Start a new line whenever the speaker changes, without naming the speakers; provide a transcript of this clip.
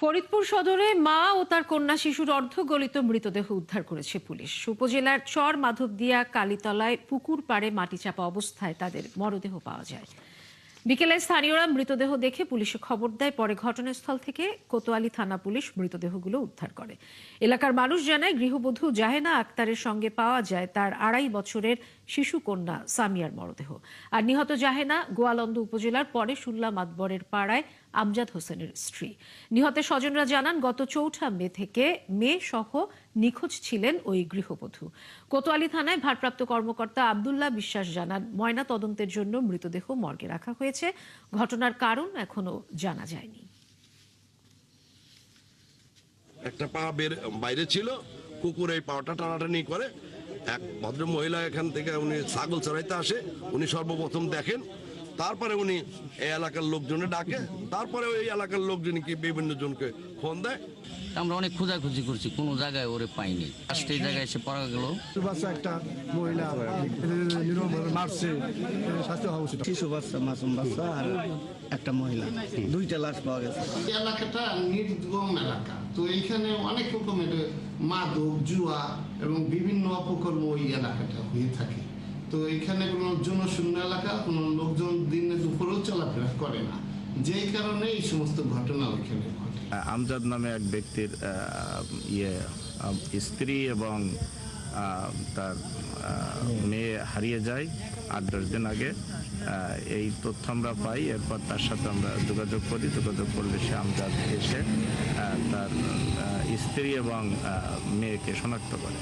ফরিদপুর সদরে মা ও তার কন্যা শিশুর অর্ধগলিত মৃতদেহ উদ্ধার করেছে পুলিশ। উপজেলার চর মাধবদিয়া কালীতলায় পুকুর পাড়ে মাটি চাপা অবস্থায় তাদের মরদেহ পাওয়া যায়। বিকেলে স্থানীয়রা মৃতদেহ দেখে পুলিশে খবর দেয়। পরে ঘটনাস্থল থেকে কোতোয়ালি থানা পুলিশ মৃতদেহগুলো উদ্ধার করে। এলাকার মানুষ জানায়, গৃহবধূ জাহেনা আক্তারের সঙ্গে পাওয়া যায় তার 2.5 বছরের শিশু কন্যা সামিয়ার মরদেহ। আর নিহত জাহেনা গোয়ালন্দ উপজেলার পরে শুল্লা মাতবরের পাড়ায় আমজাদ হোসেনের স্ত্রী। নিহতের স্বজনরা জানান, গত 4 মে থেকে মেয়ে সহ নিখোঁজ ছিলেন ওই গৃহবধূ। কোতোয়ালি থানায় ভারপ্রাপ্ত কর্মকর্তা আব্দুল্লাহ বিশ্বাস জানান, ময়না তদন্তের জন্য মৃতদেহ মর্গে রাখা হয়েছে। ঘটনার কারণ এখনো জানা যায়নি।
একটা পা বাইরে ছিল, কুকুর এই পাটা টানাটানি করে। এক ভদ্র মহিলা এখান থেকে উনি ছাগল চড়াইতে আসে, উনি সর্বপ্রথম দেখেন। তারপরে উনি এই এলাকার লোকজনে ডাকে, তারপরে ওই এলাকার লোকজন কি বিভিন্ন জনকে ফোন দেয়।
আমরা অনেক খোঁজাখুঁজি করছি, কোনো জায়গায় ওরে পাইনি। আসতে এই জায়গায় এসে পাওয়া গেল।
একটা মহিলা মারছে, শাস্তি হওয়া উচিত।
শিশু বাচ্চা, মাসুম বাচ্চা আর একটা মহিলা, 2টা লাশ পাওয়া গেছে।
এলাকাটা নির্গম এলাকা, তো এইখানে অনেক রকমের মাদক, জুয়া এবং বিভিন্ন অপকর্ম ওই এলাকাটা হয়ে থাকে। তো এখানে কোনো জনশূন্য এলাকা, কোনো লোকজন দিনে দুপুরেও চলাফেরা করে না, যেই কারণে এই সমস্ত ঘটনা ওইখানে ঘটে।
আমজাদ নামে এক ব্যক্তির স্ত্রী এবং তার মেয়ে হারিয়ে যায় 8-10 দিন আগে। এই তথ্য আমরা পাই, এরপর তার সাথে আমরা যোগাযোগ করি। যোগাযোগ করলে সে আমজাদ এসে তার স্ত্রী এবং মেয়েকে শনাক্ত করে।